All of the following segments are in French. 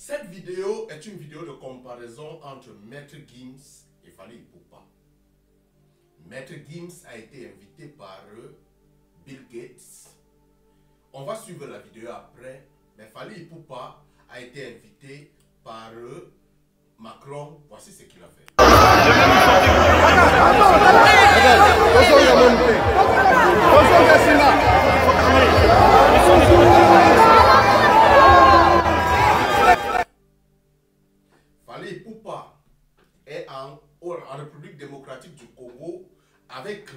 Cette vidéo est une vidéo de comparaison entre Maître Gims et Fally Ipupa. Maître Gims a été invité par Bill Gates. On va suivre la vidéo après, mais Fally Ipupa a été invité par Macron. Voici ce qu'il a fait. Fally Ipupa est en République démocratique du Congo avec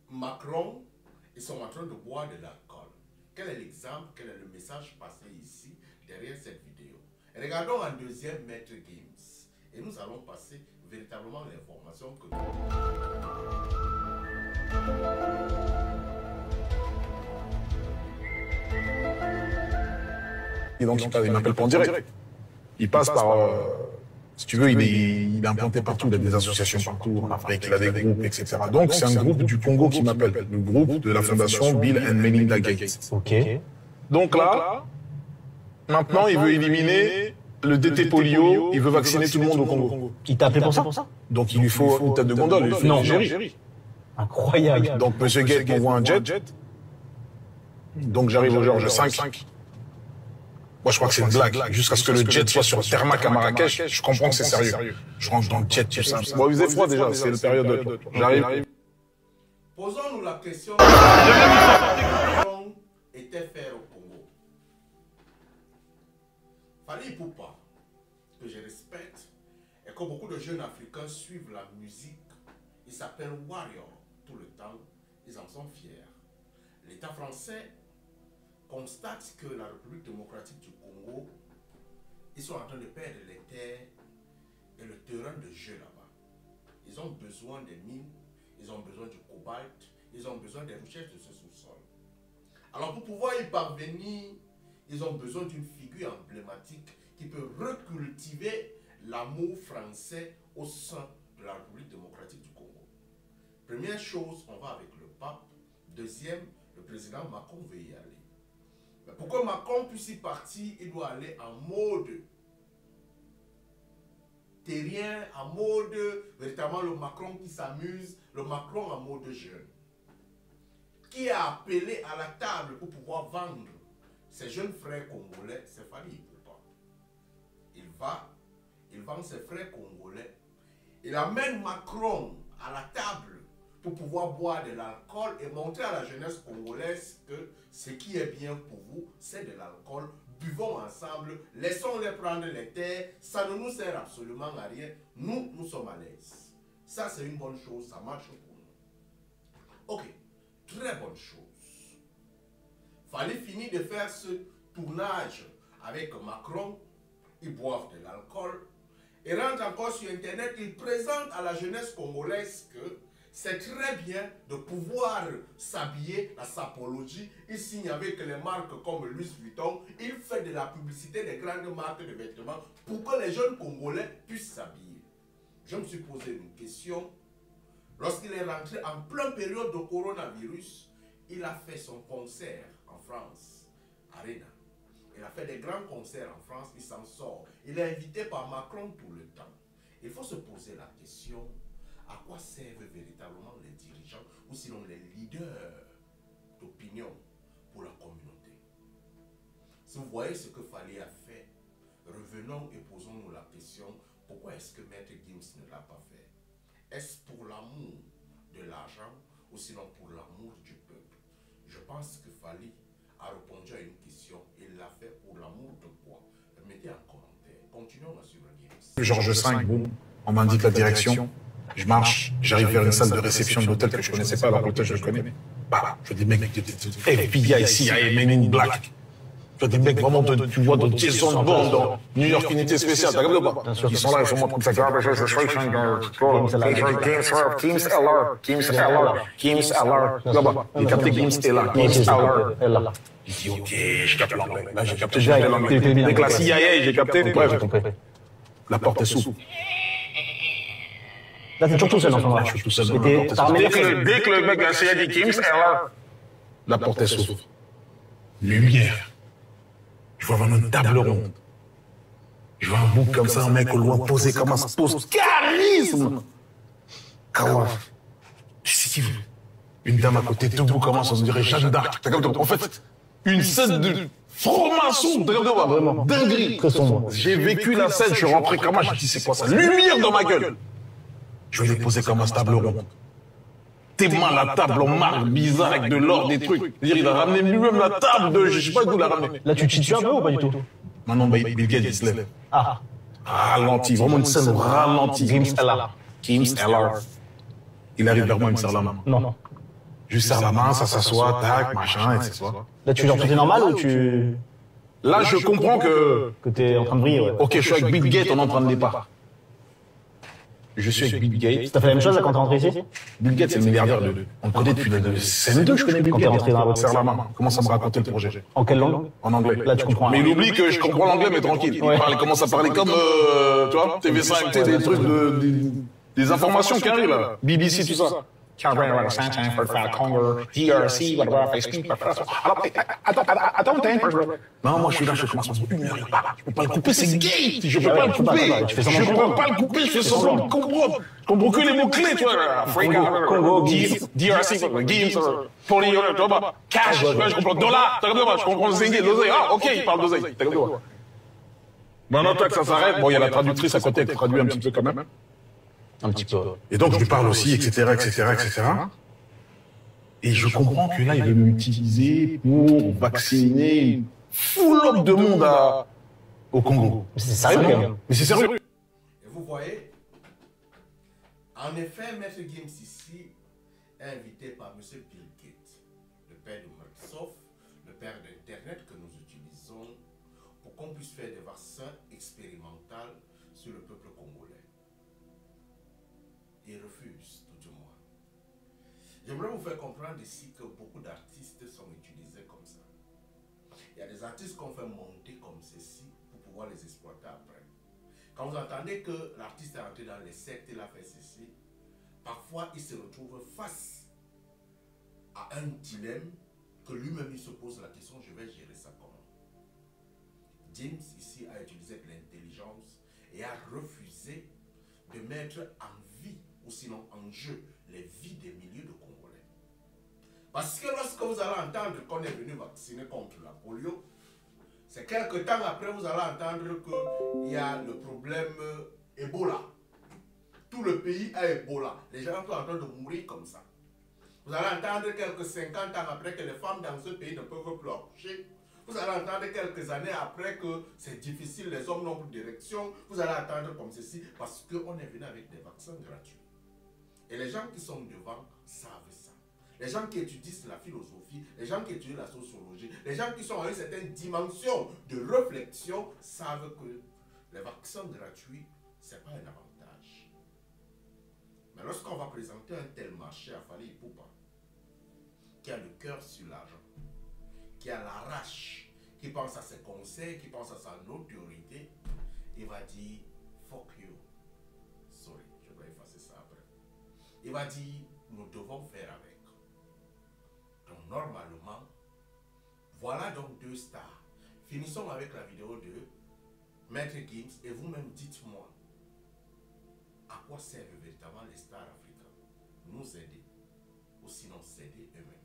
Macron. Ils sont en train de boire de l'alcool. Quel est l'exemple, quel est le message passé ici derrière cette vidéo? Regardons en deuxième Maître Gims et nous allons passer véritablement l'information que Et donc il m'appelle pas en direct. Il passe par, si tu veux, il est implanté partout, il a des associations partout en Afrique, il a des groupes, etc. Donc c'est un groupe du Congo qui m'appelle, le groupe de la fondation Bill and Melinda Gates. Ok. Donc là, maintenant il veut éliminer le DT polio, il veut vacciner tout le monde au Congo. Il t'a appelé pour ça? Donc il lui faut une tête de gondole, il lui faut Non. l'Algérie. Incroyable. Donc M. Gates m'envoie un jet. Donc j'arrive au Georges 5. Moi, je crois que c'est une blague. Jusqu'à ce que le jet soit sur Termac à Marrakech, je comprends que c'est sérieux. Je rentre dans le jet, tout ça. Bon, il faisait froid déjà, c'est la période. J'arrive. Posons-nous la question que était faire au Congo. Fally Ipupa, que je respecte, et que beaucoup de jeunes Africains suivent la musique, il s'appelle Warrior tout le temps, ils en sont fiers. L'État français constate que la République démocratique du Congo, ils sont en train de perdre les terres et le terrain de jeu là-bas. Ils ont besoin des mines, ils ont besoin du cobalt, ils ont besoin des richesses de ce sous-sol. Alors pour pouvoir y parvenir, ils ont besoin d'une figure emblématique qui peut recultiver l'amour français au sein de la République démocratique du Congo. Première chose, on va avec le pape. Deuxième, le président Macron veut y aller. Mais pour que Macron puisse y partir, il doit aller en mode terrien, en mode véritablement le Macron qui s'amuse, le Macron en mode jeune. Qui a appelé à la table pour pouvoir vendre ses jeunes frères congolais, c'est Fally Ipupa. Il vend ses frères congolais. Il amène Macron à la table pour pouvoir boire de l'alcool et montrer à la jeunesse congolaise que ce qui est bien pour vous, c'est de l'alcool. Buvons ensemble, laissons-les prendre les terres, ça ne nous sert absolument à rien. Nous sommes à l'aise. Ça, c'est une bonne chose, ça marche pour nous. Ok, très bonne chose. Fallait finir de faire ce tournage avec Macron, ils boivent de l'alcool, et rentrent encore sur Internet, ils présentent à la jeunesse congolaise que c'est très bien de pouvoir s'habiller, la sapologie. Il signe avec les marques comme Louis Vuitton. Il fait de la publicité des grandes marques de vêtements pour que les jeunes Congolais puissent s'habiller. Je me suis posé une question. Lorsqu'il est rentré en pleine période de coronavirus, il a fait son concert en France, Arena. Il a fait des grands concerts en France, il s'en sort. Il est invité par Macron tout le temps. Il faut se poser la question. À quoi servent véritablement les dirigeants ou sinon les leaders d'opinion pour la communauté? Si vous voyez ce que Fally a fait, revenons et posons-nous la question, pourquoi est-ce que Maître Gims ne l'a pas fait? Est-ce pour l'amour de l'argent ou sinon pour l'amour du peuple? Je pense que Fally a répondu à une question, il l'a fait pour l'amour de quoi? Mettez en commentaire. Continuons à suivre Gims. Georges 5, boum, on m'indique la direction. Je marche, j'arrive vers une salle de réception de l'hôtel que je connaissais pas, alors l'hôtel je le connais. Bah, je vois des mecs, FBI, CIA, Men in Black. Je vois des mecs vraiment, tu vois, de Jason Bond dans New York Unité Spéciale, t'as regardé ou pas? Ils sont là, ils sont moi comme ça. Gims LR. Là-bas, il capté Gims est là. Gims LR. Il dit, ok, je capte l'anglais. Là, j'ai capté, l'anglais. Avec la CIA, j'ai capté. Ouais, j'ai compris. La porte est s'ouvre. Là, t'es toujours tout seul en ce moment. Je suis tout seul. Dès que le mec de la CIA dit Gims LR, la porte est s'ouvre. Lumière. Je vois vraiment une table ronde. Je vois un bouc comme ça, un mec au loin posé comme un pose charisme. Kawa. Tu sais qui veut? Une dame à côté, debout comme ça, on dirait Jeanne d'Arc. En fait, une scène de franc-maçon. Vraiment. Dinguerie. Très sombre. J'ai vécu la scène, je suis rentré comme ça, j'ai dit c'est quoi ça? Lumière dans ma gueule. Je vais les poser comme un table ronde. Tes mains, la table en marbre bizarre avec de l'or, des trucs. C'est-à-dire, il a ramené lui-même la table de, je sais pas d'où il a ramené. Là, tu te situes un peu ou pas du tout? Maintenant, Bill Gates, il se lève. Ah. Ralenti, vraiment une scène ralentie. Gims LR. Gims LR. Il arrive vers moi, il me serre la main. Non. Je lui serre la main, ça s'assoit, tac, machin, etc. Là, tu genre, tout est normal ou tu... Là, je comprends que... Que t'es en train de briller, ouais. Ok, je suis avec Bill Gates, on est en train de départ. Je suis avec Bill Gates. T'as fait la même chose là quand t'es rentré ici? Bill Gates, c'est le milliardaire. On le connaît depuis le CM2, je connais Bill Quand Gates. t'es rentré dans la boîte. Serre la main. Commence à me raconter le projet. En quelle langue? En anglais. Là, tu comprends. Mais il oublie que je comprends l'anglais, mais tranquille. Ouais. Il commence à parler comme, tu vois, TV5, des trucs des informations qui arrivent là. BBC, tout ça. Non, moi je suis là, je commence à me dire, je peux pas le couper, c'est gay. Je peux pas le couper. Tu fais semblant de Je peux comprendre. pas le couper, je fais semblant de comprendre. Je comprends que les mots-clés, tu vois. Congo, DRC, Gims, Poli, tu vois, cash, je comprends dollar, je comprends le zingué, l'oseille. Ah, ok, il parle d'oseille. Maintenant, tac, ça s'arrête. Bon, il y a la traductrice à côté qui traduit un petit peu quand même. Un petit peu. Et donc, je lui parle aussi, etc., etc., etc. Et je comprends que là, il veut m'utiliser pour vacciner une foule de monde au Congo. Mais c'est sérieux, quand même. Mais c'est sérieux. Et vous voyez, en effet, Maître Gims ici est invité par M. Bill Gates, le père de Microsoft, le père d'Internet que nous utilisons pour qu'on puisse faire des vaccins expérimentaux sur le peuple congolais. Il refuse, tout du moins. J'aimerais vous faire comprendre ici que beaucoup d'artistes sont utilisés comme ça. Il y a des artistes qu'on fait monter comme ceci pour pouvoir les exploiter après. Quand vous entendez que l'artiste est entré dans les sectes, il a fait ceci, parfois il se retrouve face à un dilemme que lui-même il se pose la question, je vais gérer ça comment? James ici a utilisé de l'intelligence et a refusé de mettre en vie ou sinon en jeu les vies des milliers de Congolais. Parce que lorsque vous allez entendre qu'on est venu vacciner contre la polio, c'est quelque temps après vous allez entendre qu'il y a le problème Ebola. Tout le pays a Ebola. Les gens sont en train de mourir comme ça. Vous allez entendre quelques 50 ans après que les femmes dans ce pays ne peuvent plus accoucher. Vous allez entendre quelques années après que c'est difficile, les hommes n'ont plus d'érection. Vous allez entendre comme ceci parce qu'on est venu avec des vaccins gratuits. Et les gens qui sont devant savent ça. Les gens qui étudient la philosophie, les gens qui étudient la sociologie, les gens qui sont à une certaine dimension de réflexion savent que les vaccins gratuits, ce n'est pas un avantage. Mais lorsqu'on va présenter un tel marché à Fally Ipupa, qui a le cœur sur l'argent, qui a la rage, qui pense à ses conseils, qui pense à son autorité, il va dire fuck you. Sorry, je vais effacer ça après. Il va dire nous devons faire avec. Donc normalement, voilà donc deux stars. Finissons avec la vidéo de Maître Gims et vous-même dites-moi à quoi servent véritablement les stars africains? Nous aider ou sinon s'aider eux-mêmes.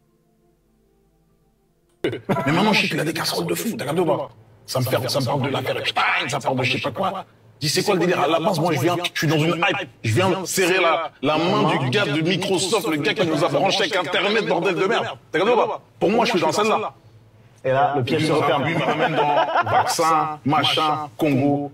Mais maintenant, je sais qu'il a des casseroles de fou. T'as regardé ou pas? Ça me parle de l'affaire Epstein, ça parle de je sais pas quoi. Dis, c'est quoi le délire? À la base, moi, je suis dans une hype. Je viens serrer la main du gars de Microsoft, le gars qui nous a branché avec Internet, bordel de merde. T'as regardé ou pas? Pour moi, je suis dans celle-là. Et là, le piège se referme. Lui me ramène dans vaccin, machin, Congo.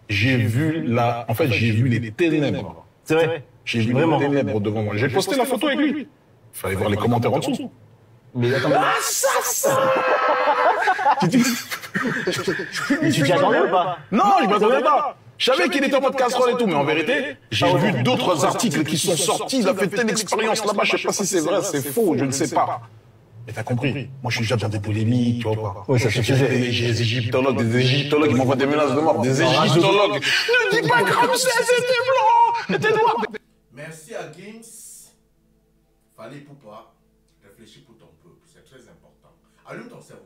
J'ai vu les ténèbres. C'est vrai. J'ai vu Vraiment. les ténèbres devant moi. J'ai posté la photo avec lui. Il fallait voir les commentaires en dessous. Mais attends, Tu dis- mais tu t'y attendais ou pas? Non, je m'attendais pas. Je savais qu'il était en mode casserole et tout, mais en vérité, j'ai vu d'autres articles qui sont sortis. Il a fait telle expérience là-bas, je sais pas si c'est vrai, c'est faux, je ne sais pas. Mais t'as compris, moi je suis déjà dans des polémiques, tu vois pas. Oui, ça suffisait. J'ai des égyptologues qui m'envoient des menaces de mort, des égyptologues. Ne dis pas comme ça, c'était blanc, c'était noir. Merci à Gims. Fally Ipupa, réfléchis pour ton peuple, c'est très important. Allume ton cerveau.